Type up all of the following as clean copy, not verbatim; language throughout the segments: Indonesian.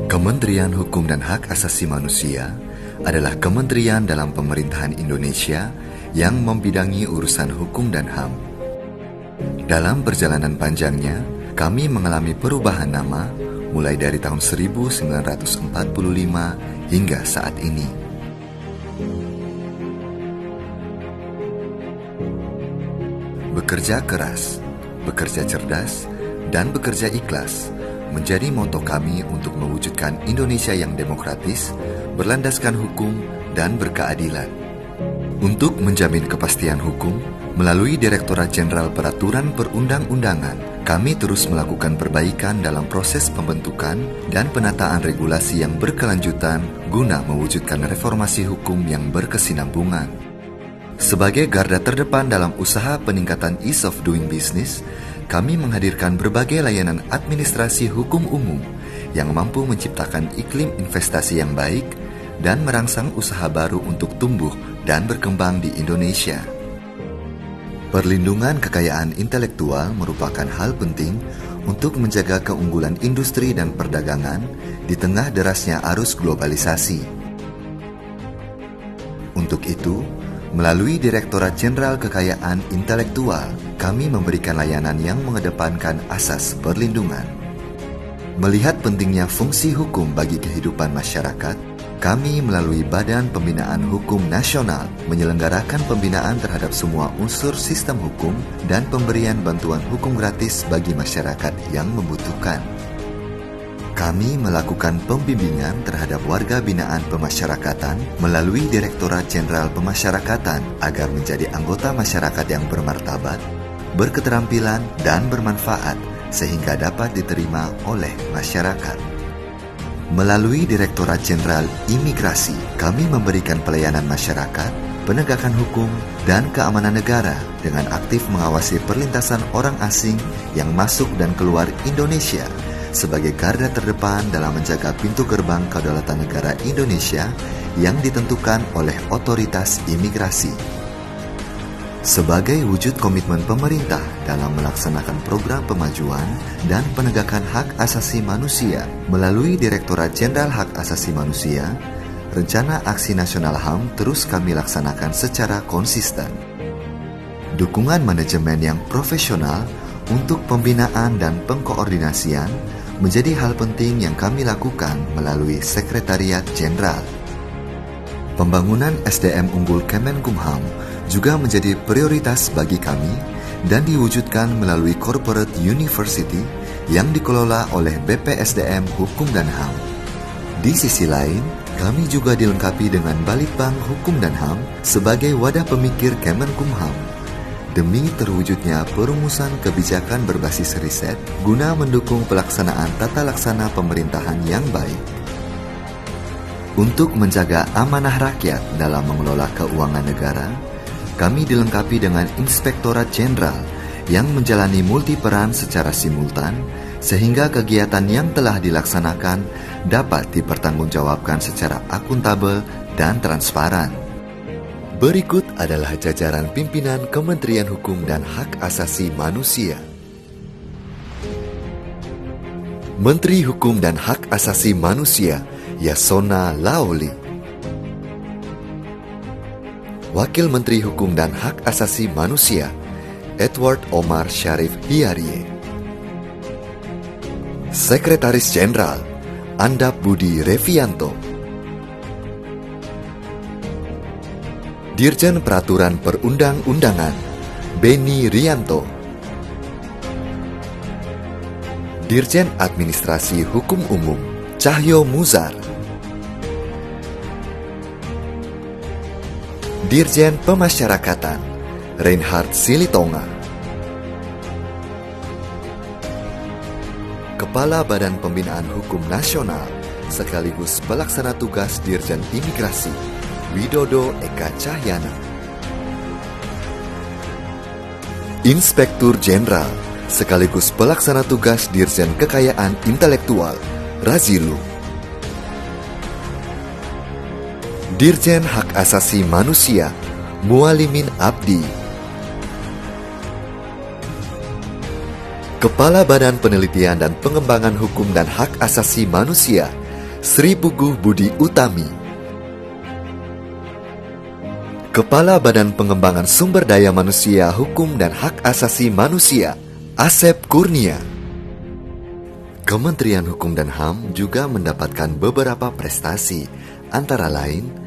Kementerian Hukum dan Hak Asasi Manusia adalah kementerian dalam pemerintahan Indonesia yang membidangi urusan hukum dan HAM. Dalam perjalanan panjangnya, kami mengalami perubahan nama mulai dari tahun 1945 hingga saat ini. Bekerja keras, bekerja cerdas, dan bekerja ikhlas menjadi moto kami untuk mewujudkan Indonesia yang demokratis, berlandaskan hukum, dan berkeadilan. Untuk menjamin kepastian hukum, melalui Direktorat Jenderal Peraturan Perundang-undangan, kami terus melakukan perbaikan dalam proses pembentukan dan penataan regulasi yang berkelanjutan guna mewujudkan reformasi hukum yang berkesinambungan. Sebagai garda terdepan dalam usaha peningkatan ease of doing business, kami menghadirkan berbagai layanan administrasi hukum umum yang mampu menciptakan iklim investasi yang baik dan merangsang usaha baru untuk tumbuh dan berkembang di Indonesia. Perlindungan kekayaan intelektual merupakan hal penting untuk menjaga keunggulan industri dan perdagangan di tengah derasnya arus globalisasi. Untuk itu, melalui Direktorat Jenderal Kekayaan Intelektual, kami memberikan layanan yang mengedepankan asas perlindungan. Melihat pentingnya fungsi hukum bagi kehidupan masyarakat, kami melalui Badan Pembinaan Hukum Nasional menyelenggarakan pembinaan terhadap semua unsur sistem hukum dan pemberian bantuan hukum gratis bagi masyarakat yang membutuhkan. Kami melakukan pembimbingan terhadap warga binaan pemasyarakatan melalui Direktorat Jenderal Pemasyarakatan agar menjadi anggota masyarakat yang bermartabat, berketerampilan, dan bermanfaat sehingga dapat diterima oleh masyarakat. Melalui Direktorat Jenderal Imigrasi, kami memberikan pelayanan masyarakat, penegakan hukum, dan keamanan negara dengan aktif mengawasi perlintasan orang asing yang masuk dan keluar Indonesia sebagai garda terdepan dalam menjaga pintu gerbang kedaulatan negara Indonesia yang ditentukan oleh otoritas imigrasi. Sebagai wujud komitmen pemerintah dalam melaksanakan program pemajuan dan penegakan hak asasi manusia melalui Direktorat Jenderal Hak Asasi Manusia, Rencana Aksi Nasional HAM terus kami laksanakan secara konsisten. Dukungan manajemen yang profesional untuk pembinaan dan pengkoordinasian menjadi hal penting yang kami lakukan melalui Sekretariat Jenderal. Pembangunan SDM unggul Kemenkumham juga menjadi prioritas bagi kami dan diwujudkan melalui Corporate University yang dikelola oleh BPSDM Hukum dan HAM. Di sisi lain, kami juga dilengkapi dengan Balitbank Hukum dan HAM sebagai wadah pemikir Kemenkumham demi terwujudnya perumusan kebijakan berbasis riset guna mendukung pelaksanaan tata laksana pemerintahan yang baik. Untuk menjaga amanah rakyat dalam mengelola keuangan negara, kami dilengkapi dengan Inspektorat Jenderal yang menjalani multiperan secara simultan sehingga kegiatan yang telah dilaksanakan dapat dipertanggungjawabkan secara akuntabel dan transparan. Berikut adalah jajaran pimpinan Kementerian Hukum dan Hak Asasi Manusia. Menteri Hukum dan Hak Asasi Manusia Yasona Laoli. Wakil Menteri Hukum dan Hak Asasi Manusia Edward Omar Syarif Hiarie. Sekretaris Jenderal Andap Budi Revianto. Dirjen Peraturan Perundang-undangan Beni Rianto. Dirjen Administrasi Hukum Umum Cahyo Muzar. Dirjen Pemasyarakatan Reinhard Silitonga. Kepala Badan Pembinaan Hukum Nasional sekaligus Pelaksana Tugas Dirjen Imigrasi Widodo Eka Cahyana. Inspektur Jenderal sekaligus Pelaksana Tugas Dirjen Kekayaan Intelektual Razilu. Dirjen Hak Asasi Manusia Mualimin Abdi. Kepala Badan Penelitian dan Pengembangan Hukum dan Hak Asasi Manusia, Sri Puguh Budi Utami. Kepala Badan Pengembangan Sumber Daya Manusia, Hukum dan Hak Asasi Manusia, Asep Kurnia. Kementerian Hukum dan HAM juga mendapatkan beberapa prestasi, antara lain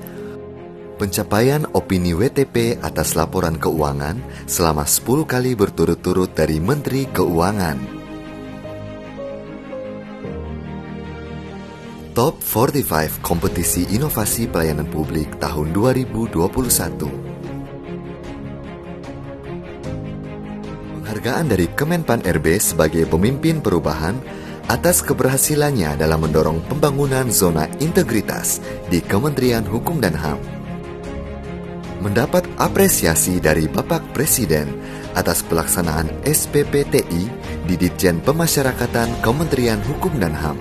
pencapaian opini WTP atas laporan keuangan selama 10 kali berturut-turut dari Menteri Keuangan. Top 45 Kompetisi Inovasi Pelayanan Publik tahun 2021. Penghargaan dari Kemenpan RB sebagai pemimpin perubahan atas keberhasilannya dalam mendorong pembangunan zona integritas di Kementerian Hukum dan HAM. Mendapat apresiasi dari Bapak Presiden atas pelaksanaan SPPTI di Ditjen Pemasyarakatan Kementerian Hukum dan HAM.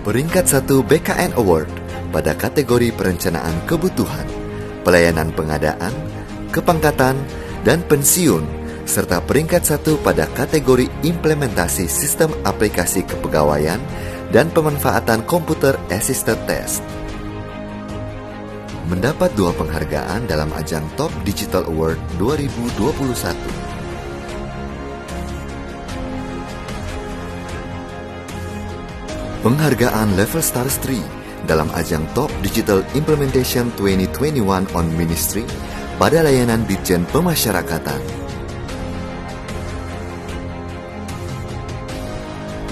Peringkat 1 BKN Award pada kategori perencanaan kebutuhan, pelayanan pengadaan, kepangkatan, dan pensiun, serta peringkat 1 pada kategori implementasi sistem aplikasi kepegawaian dan pemanfaatan komputer assisted test. Mendapat 2 penghargaan dalam ajang Top Digital Award 2021. Penghargaan Level Stars 3 dalam ajang Top Digital Implementation 2021 on Ministry pada layanan Ditjen Pemasyarakatan.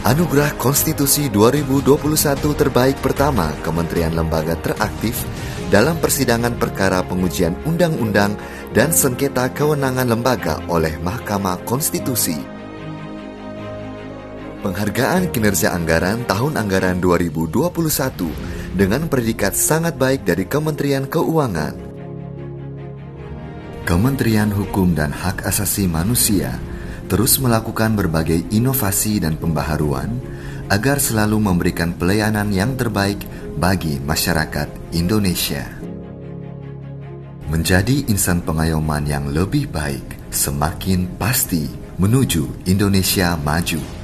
Anugerah Konstitusi 2021 terbaik pertama Kementerian Lembaga Teraktif dalam persidangan perkara pengujian undang-undang dan sengketa kewenangan lembaga oleh Mahkamah Konstitusi. Penghargaan kinerja anggaran tahun anggaran 2021 dengan predikat sangat baik dari Kementerian Keuangan. Kementerian Hukum dan Hak Asasi Manusia terus melakukan berbagai inovasi dan pembaharuan agar selalu memberikan pelayanan yang terbaik bagi masyarakat Indonesia. Menjadi insan pengayoman yang lebih baik, semakin pasti menuju Indonesia maju.